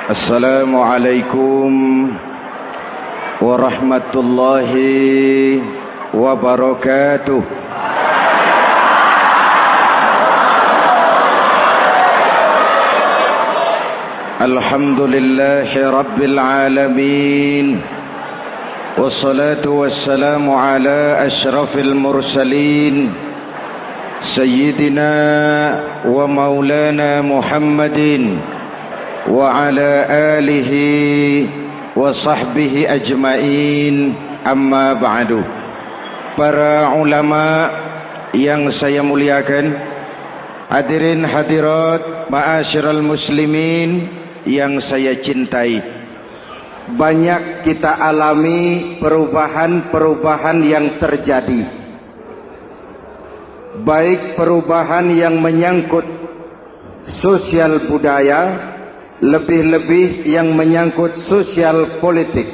Assalamualaikum warahmatullahi wabarakatuh. Alhamdulillahi rabbil alamin. Wassalatu wassalamu ala asyrafil mursalin Sayyidina wa maulana Muhammadin wa ala alihi wa sahbihi ajmain, amma ba'du. Para ulama yang saya muliakan, hadirin hadirat ma'asyiral muslimin yang saya cintai, banyak kita alami perubahan-perubahan yang terjadi, baik perubahan yang menyangkut sosial budaya, lebih-lebih yang menyangkut sosial politik.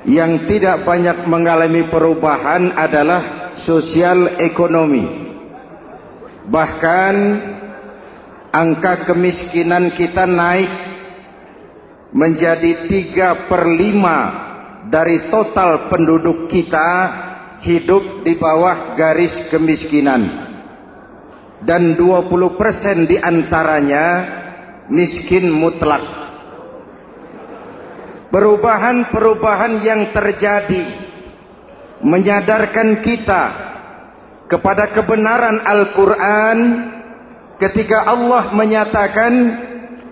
Yang tidak banyak mengalami perubahan adalah sosial ekonomi. Bahkan angka kemiskinan kita naik menjadi 3/5 dari total penduduk kita hidup di bawah garis kemiskinan, dan 20% diantaranya miskin mutlak. Perubahan-perubahan yang terjadi menyadarkan kita kepada kebenaran Al-Quran ketika Allah menyatakan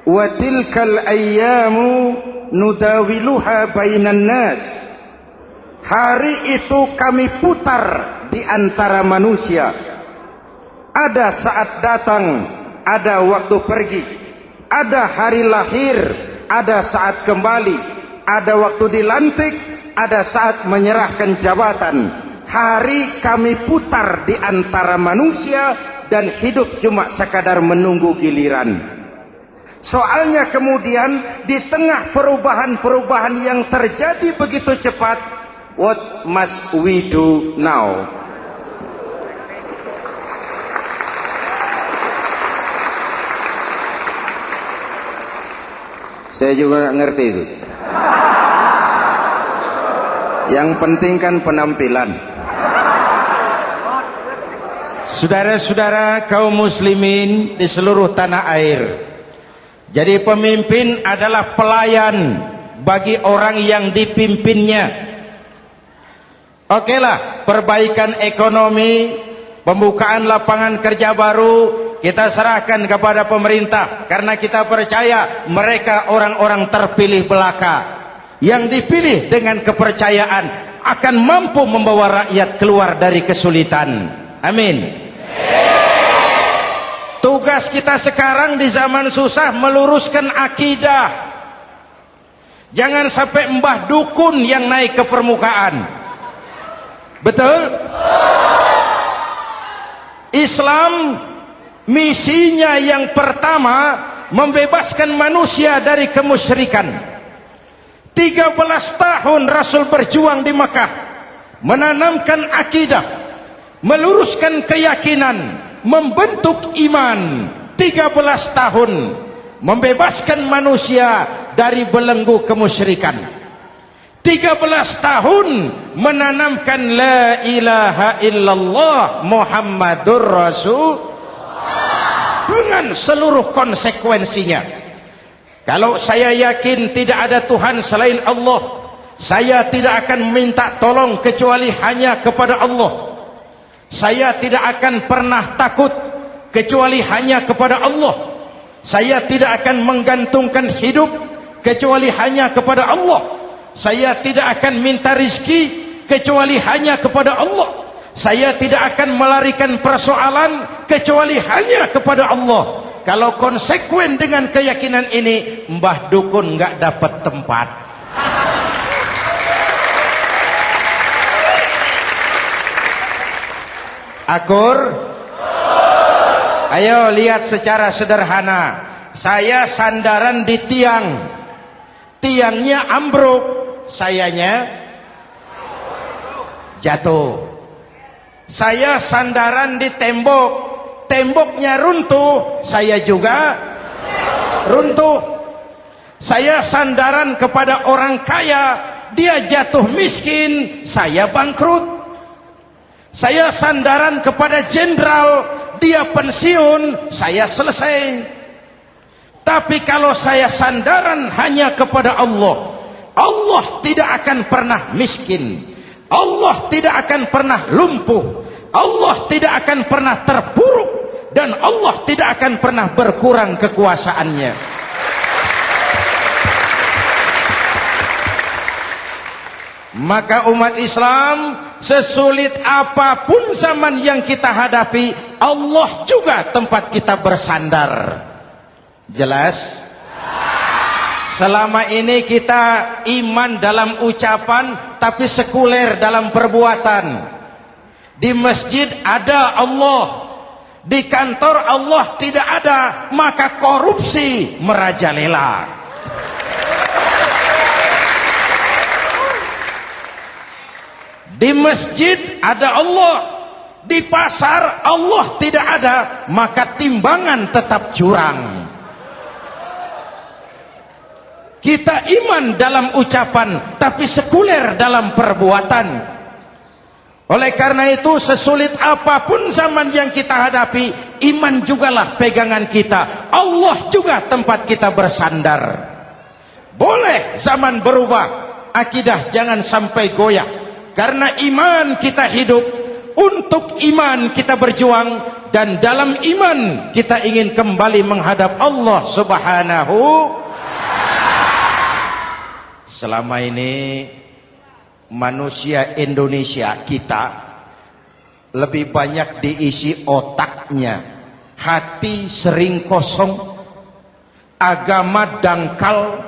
wa tilkal ayyamu nudawiluha bainan nas. Hari itu kami putar di antara manusia. Ada saat datang, ada waktu pergi. Ada hari lahir, ada saat kembali. Ada waktu dilantik, ada saat menyerahkan jabatan. Hari kami putar di antara manusia dan hidup cuma sekadar menunggu giliran. Soalnya kemudian di tengah perubahan-perubahan yang terjadi begitu cepat, what must we do now? Saya juga nggak ngerti itu. Yang penting kan penampilan. Saudara-saudara kaum muslimin di seluruh tanah air, jadi pemimpin adalah pelayan bagi orang yang dipimpinnya. Okelah, perbaikan ekonomi, pembukaan lapangan kerja baru kita serahkan kepada pemerintah, karena kita percaya mereka orang-orang terpilih belaka yang dipilih dengan kepercayaan akan mampu membawa rakyat keluar dari kesulitan. Amin. Tugas kita sekarang di zaman susah meluruskan akidah. Jangan sampai mbah dukun yang naik ke permukaan. Betul? Islam misinya yang pertama membebaskan manusia dari kemusyrikan. 13 tahun Rasul berjuang di Makkah, menanamkan akidah, meluruskan keyakinan, membentuk iman. 13 tahun membebaskan manusia dari belenggu kemusyrikan. 13 tahun menanamkan la ilaha illallah Muhammadur Rasul dengan seluruh konsekuensinya. Kalau saya yakin tidak ada Tuhan selain Allah, saya tidak akan meminta tolong kecuali hanya kepada Allah. Saya tidak akan pernah takut kecuali hanya kepada Allah. Saya tidak akan menggantungkan hidup kecuali hanya kepada Allah. Saya tidak akan minta rizki kecuali hanya kepada Allah. Saya tidak akan melarikan persoalan kecuali hanya kepada Allah. Kalau konsekuen dengan keyakinan ini, mbah dukun nggak dapat tempat. Akur? Ayo lihat secara sederhana. Saya sandaran di tiang, tiangnya ambruk, sayanya jatuh. Saya sandaran di tembok, temboknya runtuh, saya juga runtuh. Saya sandaran kepada orang kaya, dia jatuh miskin, saya bangkrut. Saya sandaran kepada jenderal, dia pensiun, saya selesai. Tapi kalau saya sandaran hanya kepada Allah, Allah tidak akan pernah miskin, Allah tidak akan pernah lumpuh, Allah tidak akan pernah terpuruk, dan Allah tidak akan pernah berkurang kekuasaannya. Maka umat Islam, sesulit apapun zaman yang kita hadapi, Allah juga tempat kita bersandar. Jelas? Selama ini kita iman dalam ucapan, tapi sekuler dalam perbuatan. Di masjid ada Allah, di kantor Allah tidak ada, maka korupsi merajalela. Di masjid ada Allah, di pasar Allah tidak ada, maka timbangan tetap curang. Kita iman dalam ucapan, tapi sekuler dalam perbuatan. Oleh karena itu, sesulit apapun zaman yang kita hadapi, iman jugalah pegangan kita. Allah juga tempat kita bersandar. Boleh zaman berubah, akidah jangan sampai goyah. Karena iman kita hidup, untuk iman kita berjuang, dan dalam iman kita ingin kembali menghadap Allah Subhanahu. Selama ini manusia Indonesia kita lebih banyak diisi otaknya, hati sering kosong, agama dangkal,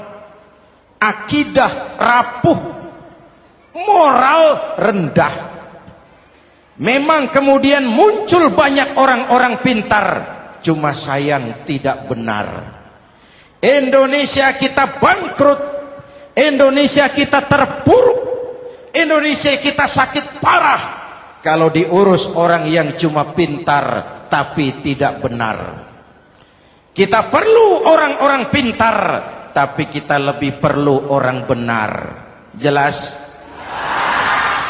akidah rapuh, moral rendah. Memang kemudian muncul banyak orang-orang pintar, cuma sayang tidak benar. Indonesia kita bangkrut, Indonesia kita terpuruk, Indonesia kita sakit parah kalau diurus orang yang cuma pintar tapi tidak benar. Kita perlu orang-orang pintar, tapi kita lebih perlu orang benar. Jelas?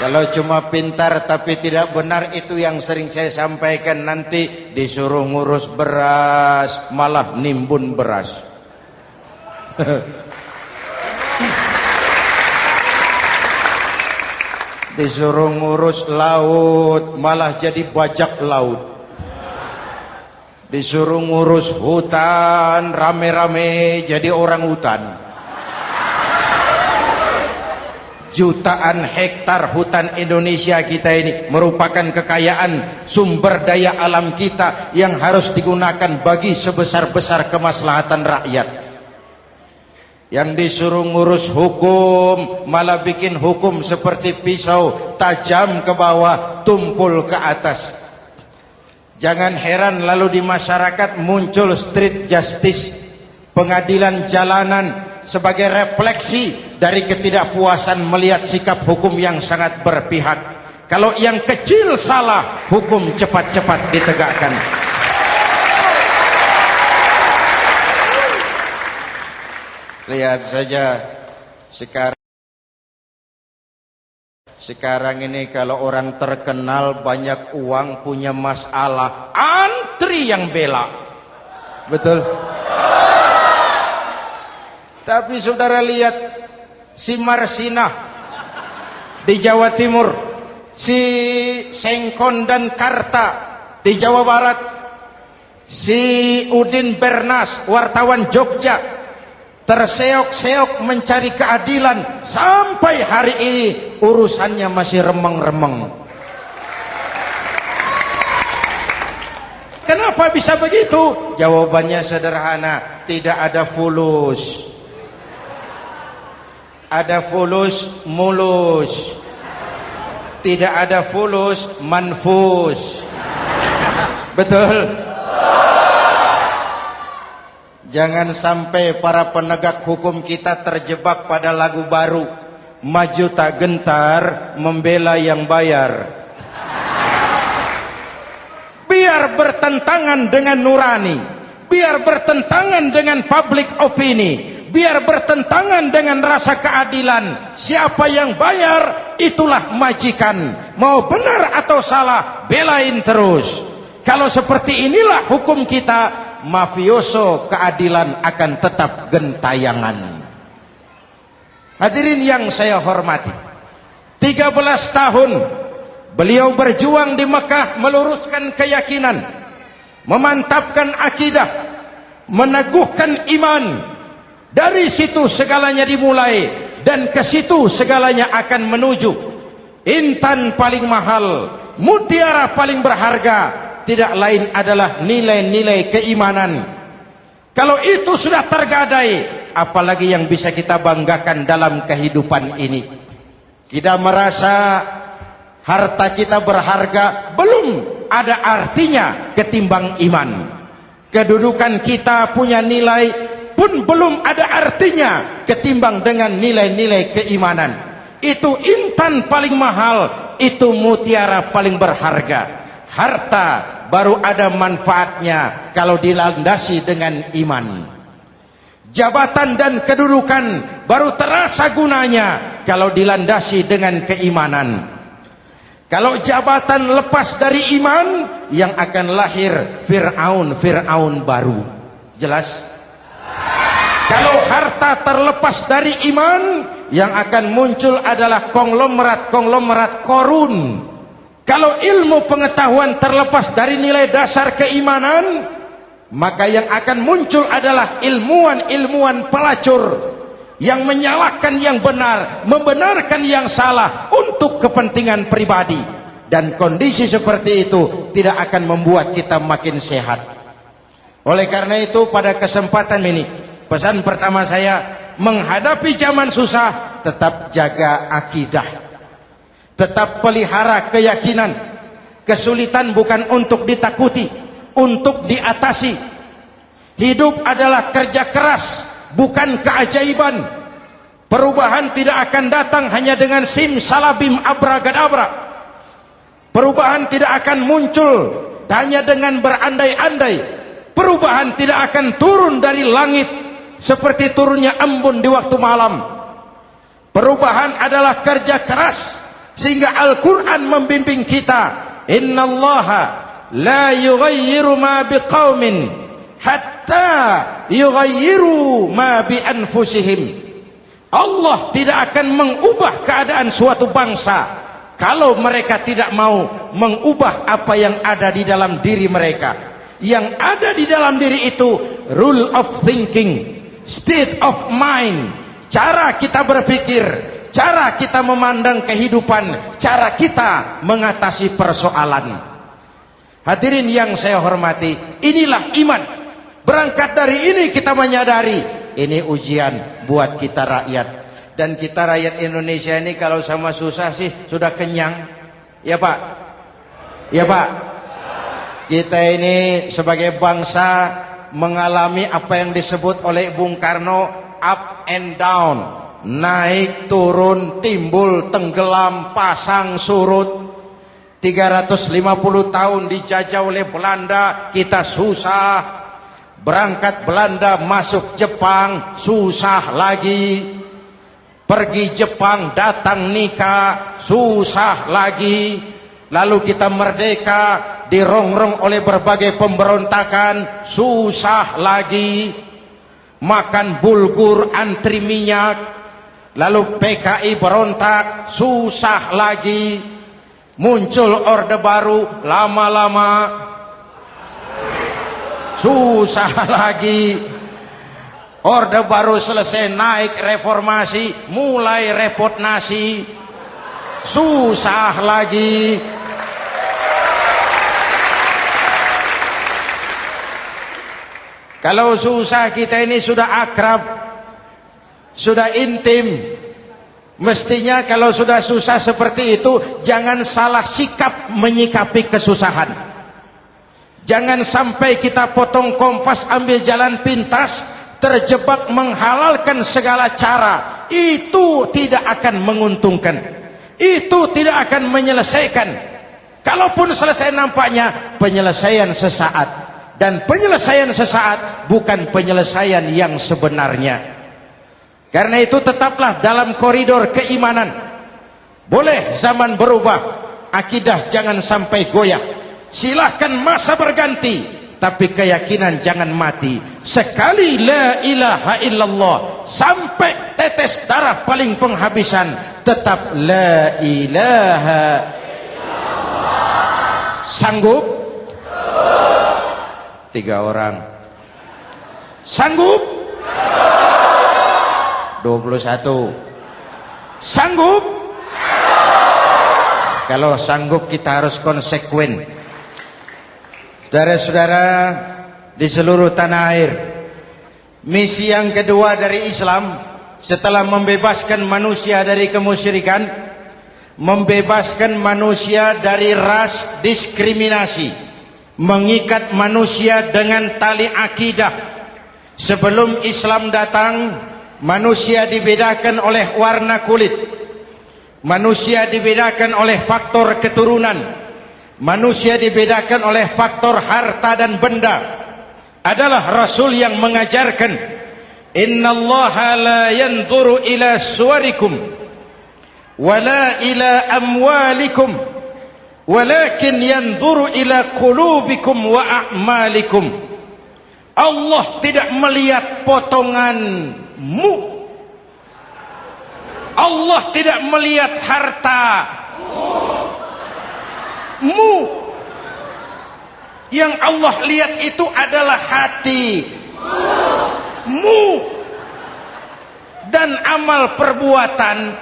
Kalau cuma pintar tapi tidak benar, itu yang sering saya sampaikan, nanti disuruh ngurus beras malah nimbun beras. Disuruh ngurus laut malah jadi bajak laut. Disuruh ngurus hutan rame-rame jadi orang hutan. Jutaan hektar hutan Indonesia kita ini merupakan kekayaan sumber daya alam kita yang harus digunakan bagi sebesar-besar kemaslahatan rakyat. Yang disuruh ngurus hukum malah bikin hukum seperti pisau, tajam ke bawah, tumpul ke atas. Jangan heran lalu di masyarakat muncul street justice, pengadilan jalanan, sebagai refleksi dari ketidakpuasan melihat sikap hukum yang sangat berpihak. Kalau yang kecil salah, hukum cepat-cepat ditegakkan. Lihat saja sekarang ini kalau orang terkenal banyak uang punya masalah, antri yang bela. Betul? Tapi saudara lihat si Marsinah di Jawa Timur, si Sengkon dan Karta di Jawa Barat, si Udin Bernas wartawan Jogja terseok-seok mencari keadilan, sampai hari ini urusannya masih remeng-remeng. Kenapa bisa begitu? Jawabannya sederhana, tidak ada fulus. Ada fulus mulus, tidak ada fulus manfus. Betul? Jangan sampai para penegak hukum kita terjebak pada lagu baru, maju tak gentar membela yang bayar. Biar bertentangan dengan nurani, biar bertentangan dengan public opini, biar bertentangan dengan rasa keadilan. Siapa yang bayar, itulah majikan. Mau benar atau salah, belain terus. Kalau seperti inilah hukum kita, mafioso keadilan akan tetap gentayangan. Hadirin yang saya hormati, 13 tahun beliau berjuang di Mekah, meluruskan keyakinan, memantapkan akidah, meneguhkan iman. Dari situ segalanya dimulai, dan ke situ segalanya akan menuju. Intan paling mahal, mutiara paling berharga, tidak lain adalah nilai-nilai keimanan. Kalau itu sudah tergadai, apalagi yang bisa kita banggakan dalam kehidupan ini? Kita merasa harta kita berharga, belum ada artinya ketimbang iman. Kedudukan kita punya nilai pun belum ada artinya ketimbang dengan nilai-nilai keimanan. Itu intan paling mahal, itu mutiara paling berharga. Harta baru ada manfaatnya kalau dilandasi dengan iman. Jabatan dan kedudukan baru terasa gunanya kalau dilandasi dengan keimanan. Kalau jabatan lepas dari iman, yang akan lahir Fir'aun baru. Jelas? Kalau harta terlepas dari iman, yang akan muncul adalah konglomerat Korun. Kalau ilmu pengetahuan terlepas dari nilai dasar keimanan, maka yang akan muncul adalah ilmuwan pelacur yang menyalahkan yang benar, membenarkan yang salah untuk kepentingan pribadi. Dan kondisi seperti itu tidak akan membuat kita makin sehat. Oleh karena itu, pada kesempatan ini, pesan pertama saya, menghadapi zaman susah, tetap jaga akidah, tetap pelihara keyakinan. Kesulitan bukan untuk ditakuti, untuk diatasi. Hidup adalah kerja keras, bukan keajaiban. Perubahan tidak akan datang hanya dengan simsalabim abragadabra. Perubahan tidak akan muncul hanya dengan berandai-andai. Perubahan tidak akan turun dari langit seperti turunnya embun di waktu malam. Perubahan adalah kerja keras, sehingga Al-Quran membimbing kita, innallaha la yughayyiru ma biqaumin hatta yughayyiru ma bi anfusihim. Allah tidak akan mengubah keadaan suatu bangsa kalau mereka tidak mau mengubah apa yang ada di dalam diri mereka. Yang ada di dalam diri itu rule of thinking, state of mind, cara kita berpikir, cara kita memandang kehidupan, cara kita mengatasi persoalan. Hadirin yang saya hormati, inilah iman. Berangkat dari ini kita menyadari, ini ujian buat kita rakyat. Dan kita rakyat Indonesia ini kalau sama susah sih sudah kenyang. Ya Pak? Ya Pak? Kita ini sebagai bangsa mengalami apa yang disebut oleh Bung Karno up and down, naik turun, timbul tenggelam, pasang surut. 350 tahun dijajah oleh Belanda, kita susah. Berangkat Belanda masuk Jepang, susah lagi. Pergi Jepang, datang nikah, susah lagi. Lalu kita merdeka, dirongrong oleh berbagai pemberontakan, susah lagi. Makan bulgur, antri minyak. Lalu PKI berontak, susah lagi. Muncul orde baru, lama-lama susah lagi. Orde baru selesai, naik reformasi, mulai repot nasi, susah lagi. Kalau susah kita ini sudah akrab, sudah intim. Mestinya kalau sudah susah seperti itu, jangan salah sikap menyikapi kesusahan. Jangan sampai kita potong kompas, ambil jalan pintas, terjebak menghalalkan segala cara. Itu tidak akan menguntungkan. Itu tidak akan menyelesaikan. Kalaupun selesai, nampaknya penyelesaian sesaat. Dan penyelesaian sesaat bukan penyelesaian yang sebenarnya. Karena itu tetaplah dalam koridor keimanan. Boleh zaman berubah, akidah jangan sampai goyah. Silahkan masa berganti, tapi keyakinan jangan mati. Sekali la ilaha illallah, sampai tetes darah paling penghabisan, tetap la ilaha illallah. Sanggup? 3 orang. Sanggup? 21. Sanggup? Kalau sanggup kita harus konsekuen. Saudara-saudara di seluruh tanah air, misi yang kedua dari Islam setelah membebaskan manusia dari kemusyrikan, membebaskan manusia dari ras diskriminasi, mengikat manusia dengan tali akidah. Sebelum Islam datang, manusia dibedakan oleh warna kulit, manusia dibedakan oleh faktor keturunan, manusia dibedakan oleh faktor harta dan benda. Adalah Rasul yang mengajarkan, innallaha la yanzuru ila suwarikum wala ila amwalikum walakin yanzuru ila qulubikum wa a'malikum. Allah tidak melihat potonganmu, Allah tidak melihat hartamu. Yang Allah lihat itu adalah hatimu dan amal perbuatanmu.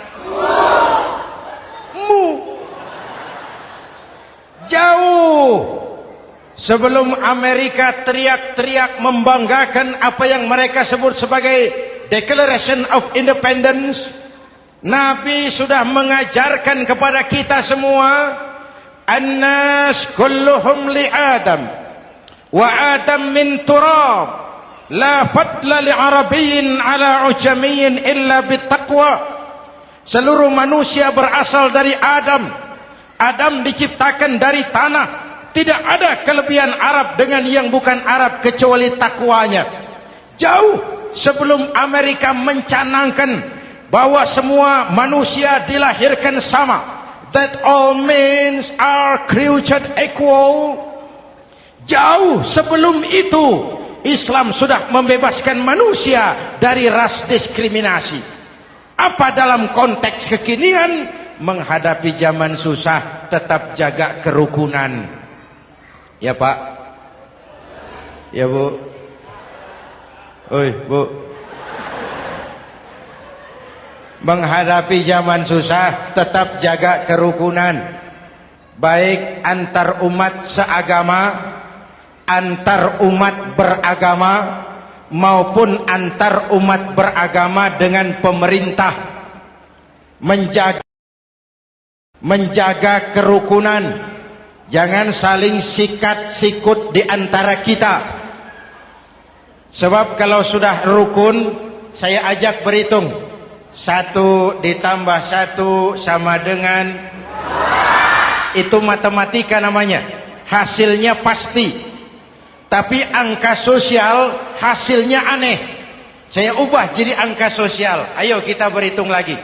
Jauh sebelum Amerika teriak-teriak membanggakan apa yang mereka sebut sebagai Declaration of Independence, Nabi sudah mengajarkan kepada kita semua, An-nas kulluhum li Adam wa Adam min turab la fadla li Arabiyyin ala ujamiyyin illa bittaqwa. Seluruh manusia berasal dari Adam. Adam diciptakan dari tanah. Tidak ada kelebihan Arab dengan yang bukan Arab kecuali takwanya. Jauh sebelum Amerika mencanangkan bahwa semua manusia dilahirkan sama, that all men are created equal. Jauh sebelum itu Islam sudah membebaskan manusia dari ras diskriminasi. Apa dalam konteks kekinian menghadapi zaman susah tetap jaga kerukunan? Ya Pak? Ya Bu? Oi Bu? Menghadapi zaman susah tetap jaga kerukunan, baik antar umat seagama, antar umat beragama, maupun antar umat beragama dengan pemerintah. Menjaga kerukunan, jangan saling sikat sikut di antara kita. Sebab kalau sudah rukun, saya ajak berhitung, 1 ditambah 1 sama dengan, itu matematika namanya, hasilnya pasti. Tapi angka sosial hasilnya aneh. Saya ubah jadi angka sosial. Ayo kita berhitung lagi.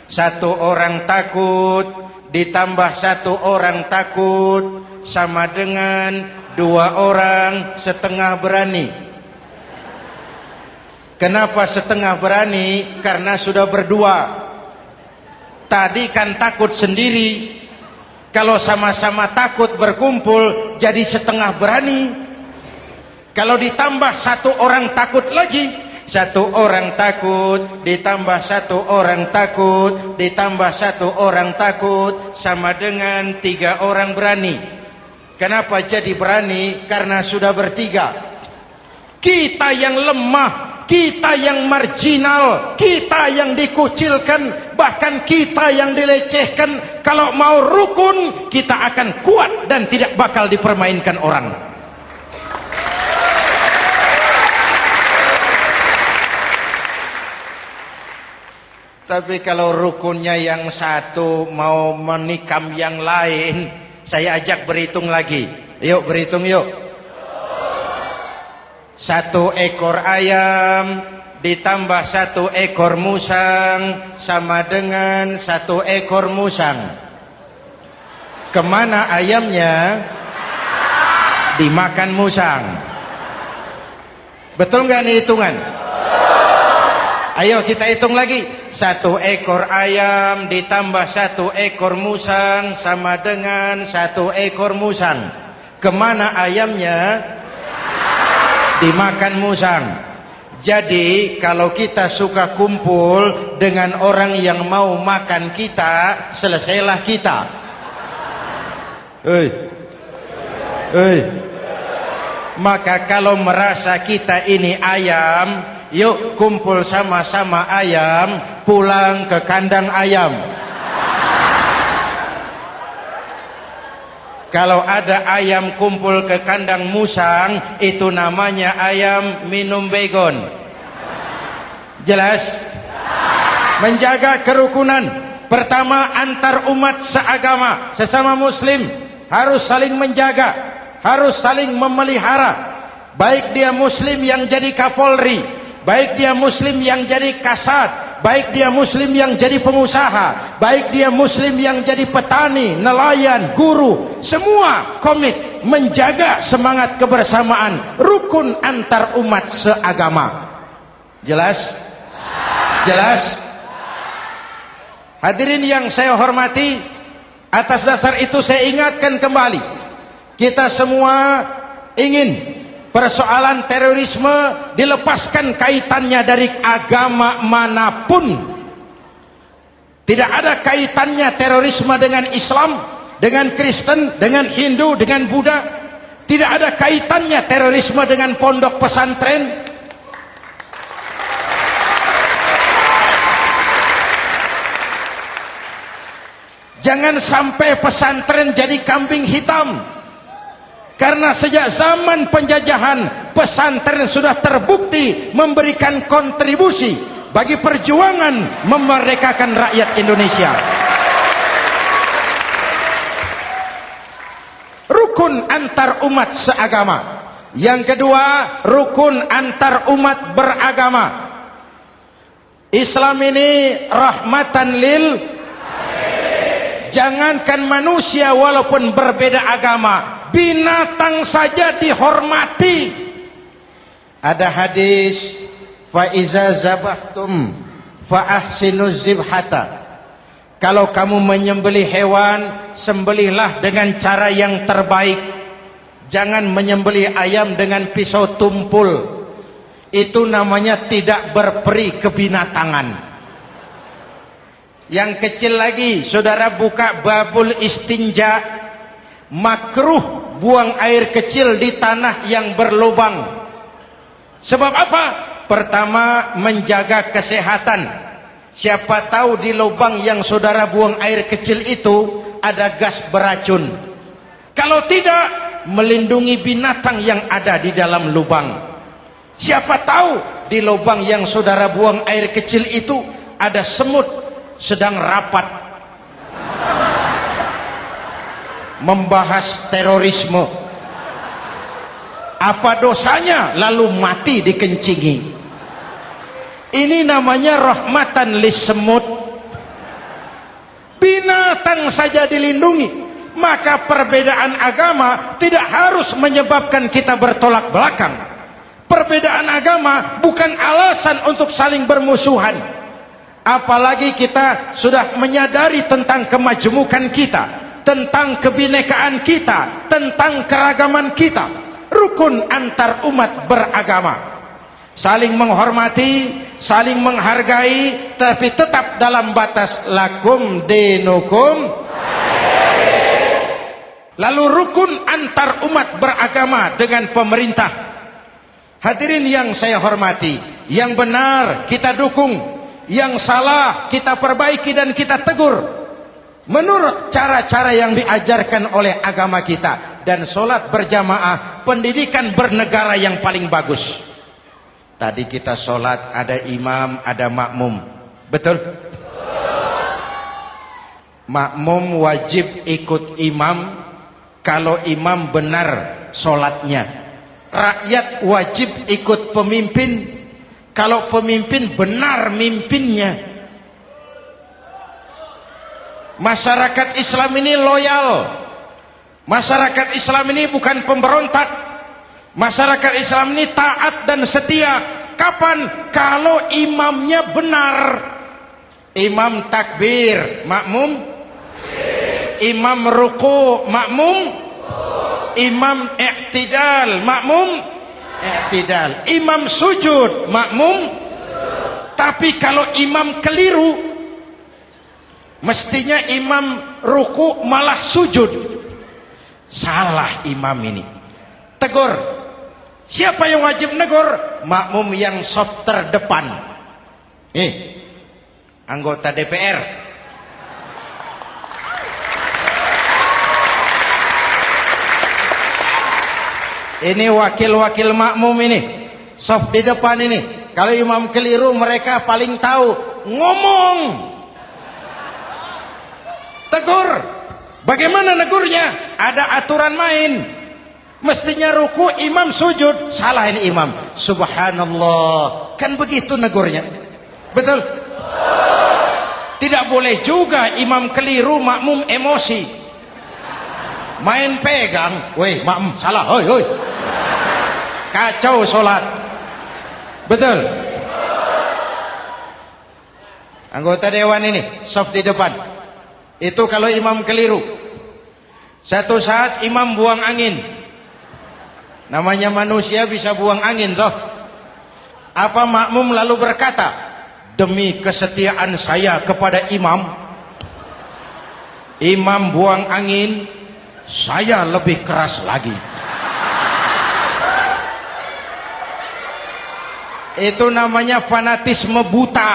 1 orang takut ditambah 1 orang takut sama dengan 2 orang setengah berani. Kenapa setengah berani? Karena sudah berdua. Tadi kan takut sendiri. Kalau sama-sama takut berkumpul jadi setengah berani. Kalau ditambah 1 orang takut lagi, 1 orang takut ditambah 1 orang takut ditambah 1 orang takut sama dengan 3 orang berani. Kenapa jadi berani? Karena sudah bertiga. Kita yang lemah, kita yang marginal, kita yang dikucilkan, bahkan kita yang dilecehkan, kalau mau rukun kita akan kuat dan tidak bakal dipermainkan orang. Tapi kalau rukunnya yang satu mau menikam yang lain, saya ajak berhitung lagi. Yuk berhitung yuk. 1 ekor ayam ditambah 1 ekor musang sama dengan 1 ekor musang. Kemana ayamnya? Dimakan musang. Betul nggak nih hitungan? Ayo kita hitung lagi. 1 ekor ayam ditambah 1 ekor musang sama dengan 1 ekor musang. Kemana ayamnya? Dimakan musang. Jadi kalau kita suka kumpul dengan orang yang mau makan kita, selesailah kita. Maka kalau merasa kita ini ayam, yuk kumpul sama-sama ayam, pulang ke kandang ayam. Kalau ada ayam kumpul ke kandang musang, itu namanya ayam minum baygon. Jelas? Menjaga kerukunan. Pertama, antar umat seagama, sesama muslim harus saling menjaga, harus saling memelihara. Baik dia muslim yang jadi kapolri, baik dia muslim yang jadi kasat, baik dia muslim yang jadi pengusaha, baik dia muslim yang jadi petani, nelayan, guru, semua komit menjaga semangat kebersamaan, rukun antar umat seagama. Jelas? Jelas? Hadirin yang saya hormati, atas dasar itu saya ingatkan kembali, kita semua ingin persoalan terorisme dilepaskan kaitannya dari agama manapun. Tidak ada kaitannya terorisme dengan Islam, dengan Kristen, dengan Hindu, dengan Buddha. Tidak ada kaitannya terorisme dengan pondok pesantren. Jangan sampai pesantren jadi kambing hitam. Karena sejak zaman penjajahan, pesantren sudah terbukti memberikan kontribusi bagi perjuangan memerdekakan rakyat Indonesia. Rukun antar umat seagama. Yang kedua, rukun antar umat beragama. Islam ini rahmatan lil. Jangankan manusia walaupun berbeda agama, binatang saja dihormati. Ada hadis, fa iza zabahtum fa ahsinuz zibhata. Kalau kamu menyembelih hewan, sembelihlah dengan cara yang terbaik. Jangan menyembelih ayam dengan pisau tumpul. Itu namanya tidak berperi kebinatangan. Yang kecil lagi, saudara buka babul istinja, makruh buang air kecil di tanah yang berlubang. Sebab apa? Pertama, menjaga kesehatan. Siapa tahu di lubang yang saudara buang air kecil itu ada gas beracun. Kalau tidak, melindungi binatang yang ada di dalam lubang. Siapa tahu di lubang yang saudara buang air kecil itu ada semut sedang rapat membahas terorisme. Apa dosanya lalu mati dikencingi? Ini namanya rahmatan lis semut. Binatang saja dilindungi. Maka perbedaan agama tidak harus menyebabkan kita bertolak belakang. Perbedaan agama bukan alasan untuk saling bermusuhan. Apalagi kita sudah menyadari tentang kemajemukan kita, tentang kebinekaan kita, tentang keragaman kita. Rukun antar umat beragama. Saling menghormati, saling menghargai, tapi tetap dalam batas lakum dinukum. Lalu rukun antar umat beragama dengan pemerintah. Hadirin yang saya hormati, yang benar kita dukung, yang salah kita perbaiki dan kita tegur menurut cara-cara yang diajarkan oleh agama kita. Dan sholat berjamaah, pendidikan bernegara yang paling bagus. Tadi kita sholat ada imam, ada makmum, betul? Makmum wajib ikut imam kalau imam benar sholatnya. Rakyat wajib ikut pemimpin kalau pemimpin benar mimpinnya. Masyarakat Islam ini loyal. Masyarakat Islam ini bukan pemberontak. Masyarakat Islam ini taat dan setia. Kapan? Kalau imamnya benar. Imam takbir, makmum. Imam ruku, makmum. Imam i'tidal, makmum. I'tidal. Imam sujud, makmum. Tapi kalau imam keliru, mestinya imam ruku malah sujud. Salah imam ini. Tegur. Siapa yang wajib negur? Makmum yang saf terdepan. Anggota DPR. Ini wakil-wakil makmum ini. Saf di depan ini. Kalau imam keliru mereka paling tahu. Ngomong. Tegur. Bagaimana negurnya? Ada aturan main. Mestinya ruku, imam sujud. Salah ini imam. Subhanallah. Kan begitu negurnya. Betul? Tidak boleh juga imam keliru, makmum emosi. Main pegang. Weh, makmum salah. Hoi, hoi. Kacau solat. Betul? Anggota dewan ini, saf di depan. Itu kalau imam keliru. Satu saat imam buang angin. Namanya manusia bisa buang angin toh. Apa makmum lalu berkata, demi kesetiaan saya kepada imam, imam buang angin, saya lebih keras lagi. Itu namanya fanatisme buta,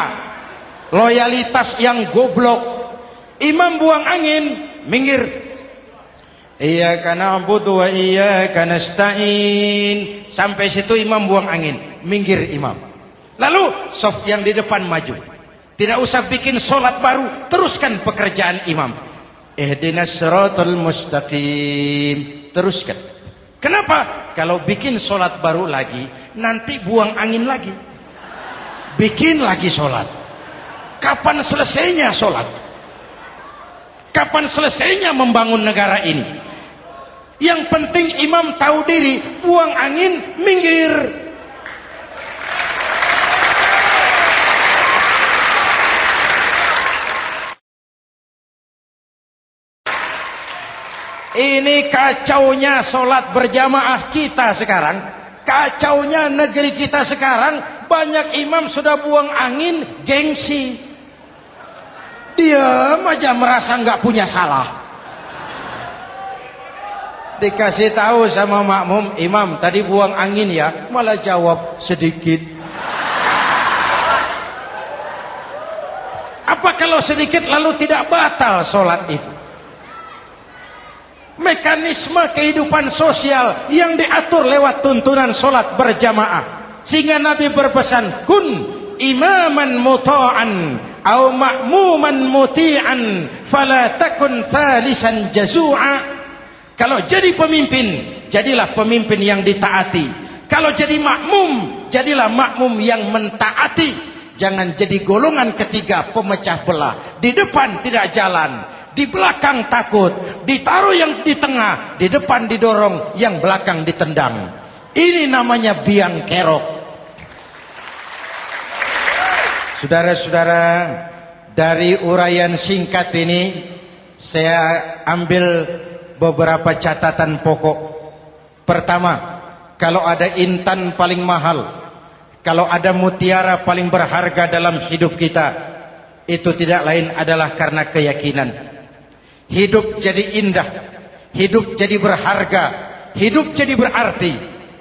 loyalitas yang goblok. Imam buang angin, minggir. Iyyaka na'budu wa iyyaka nasta'in. Sampai situ imam buang angin, minggir imam. Lalu saf yang di depan maju. Tidak usah bikin solat baru, teruskan pekerjaan imam. Ihdinas siratal mustaqim. Teruskan. Kenapa? Kalau bikin solat baru lagi, nanti buang angin lagi. Bikin lagi solat. Kapan selesainya solat? Kapan selesainya membangun negara ini? Yang penting imam tahu diri, buang angin, minggir. Ini kacaunya solat berjamaah kita sekarang. Kacaunya negeri kita sekarang. Banyak imam sudah buang angin, gengsi. Dia aja merasa nggak punya salah. Dikasih tahu sama makmum, imam tadi buang angin ya, malah jawab sedikit. Apa kalau sedikit lalu tidak batal solat itu? Mekanisme kehidupan sosial yang diatur lewat tuntunan solat berjamaah. Sehingga Nabi berpesan, kun imaman muta'an au ma'muman muti'an fala takun thalisan jazu'a. Kalau jadi pemimpin, jadilah pemimpin yang ditaati. Kalau jadi makmum, jadilah makmum yang mentaati. Jangan jadi golongan ketiga pemecah belah. Di depan tidak jalan, di belakang takut, ditaruh yang di tengah, di depan didorong, yang belakang ditendang. Ini namanya biang kerok. Saudara-saudara, dari uraian singkat ini saya ambil beberapa catatan pokok. Pertama, kalau ada intan paling mahal, kalau ada mutiara paling berharga dalam hidup kita, itu tidak lain adalah karena keyakinan. Hidup jadi indah, hidup jadi berharga, hidup jadi berarti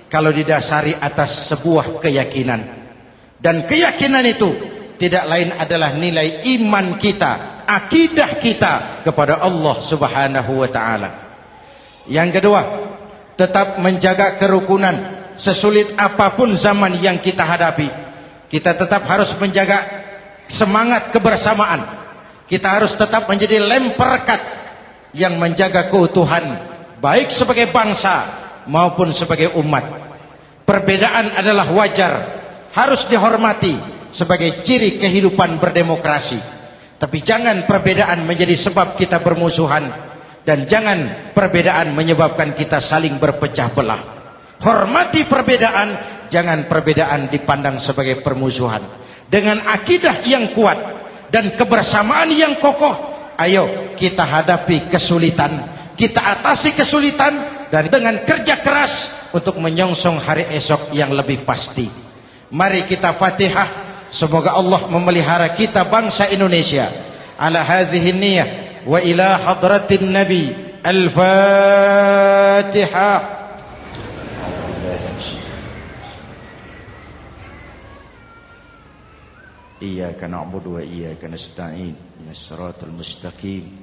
kalau didasari atas sebuah keyakinan. Dan keyakinan itu tidak lain adalah nilai iman kita, akidah kita kepada Allah Subhanahu wa taala. Yang kedua, tetap menjaga kerukunan. Sesulit apapun zaman yang kita hadapi, kita tetap harus menjaga semangat kebersamaan. Kita harus tetap menjadi lem perekat yang menjaga keutuhan, baik sebagai bangsa maupun sebagai umat. Perbedaan adalah wajar, harus dihormati sebagai ciri kehidupan berdemokrasi. Tapi jangan perbedaan menjadi sebab kita bermusuhan, dan jangan perbedaan menyebabkan kita saling berpecah belah. Hormati perbedaan, jangan perbedaan dipandang sebagai permusuhan. Dengan akidah yang kuat dan kebersamaan yang kokoh, ayo kita hadapi kesulitan, kita atasi kesulitan, dan dengan kerja keras untuk menyongsong hari esok yang lebih pasti. Mari kita Fatihah, semoga Allah memelihara kita bangsa Indonesia. Ala hadhihi niyah wa ila hadratin Nabi. Al-Fatihah. Iyyaka na'budu wa iyyaka nasta'in. Ihdinas siratal mustaqim.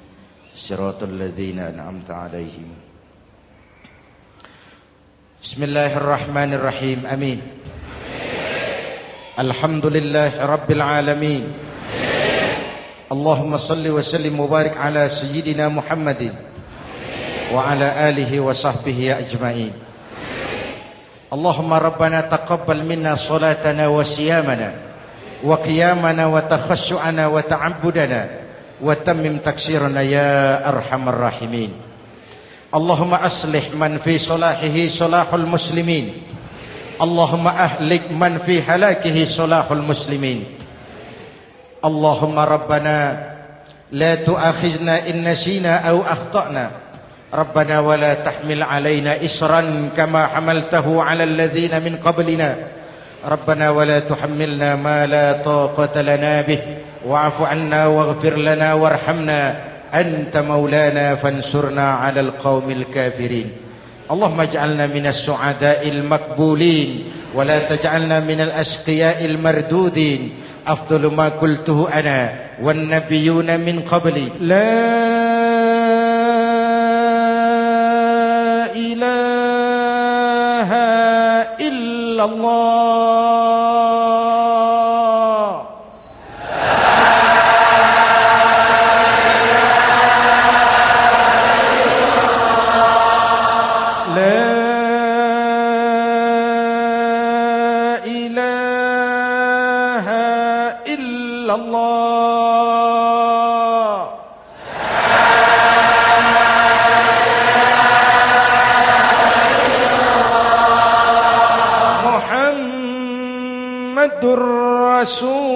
Siratal ladzina an'amta 'alaihim. Bismillahirrahmanirrahim. Amin. Alhamdulillah Rabbil Alamin. Allahumma salli wa sallim mubarak ala Sayyidina Muhammadin wa ala alihi wa sahbihi ajma'in. Allahumma Rabbana taqabbal minna salatana wa siyamana wa qiyamana wa takhashu'ana wa ta'abbudana wa tammim taksirana ya arhamar rahimin. Allahumma aslih man fi salahihi salahul muslimin. Allahumma ahlik man fi halakihi salahul muslimin. Allahumma Rabbana la tu'akhizna in nasina aw akhtana. Rabbana wa la tahmil alaina isran kama hamaltahu ala alladhina min qablina. Rabbana wa la tuhammilna ma la taqata lana bih wa'fu 'anna waghfir lana warhamna anta maulana fansurna 'alal qaumil kafirin. اللهم اجعلنا من السعداء المقبولين ولا تجعلنا من الأشقياء المردودين. أفضل ما قلته أنا والنبيون من قبلي لا إله إلا الله. Rasulullah.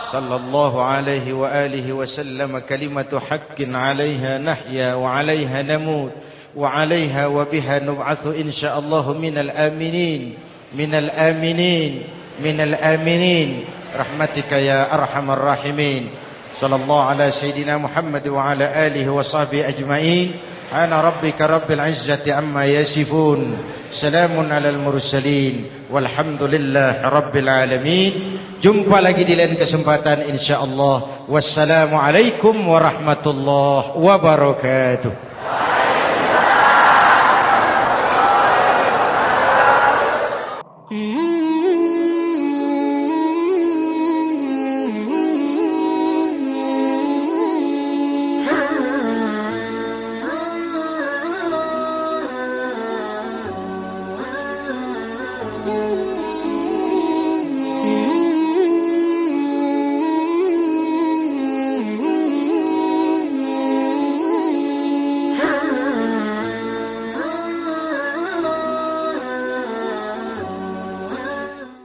Sallallahu alaihi wa alihi wasallam. Kalimatu haqqin 'alaiha nahya wa 'alaiha namut wa 'alaiha wa biha nub'atsu insyaallah minal aminin minal aminin minal aminin rahmatika ya arhamar rahimin. Sallallahu ala Sayyidina Muhammad wa ala alihi wa sahbihi ajma'in. Ana rabbika rabbil izzati amma yasifun. Salamun alal mursalin. Walhamdulillah rabbil alamin. Jumpa lagi di lain kesempatan insyaallah. Wassalamualaikum warahmatullahi wabarakatuh.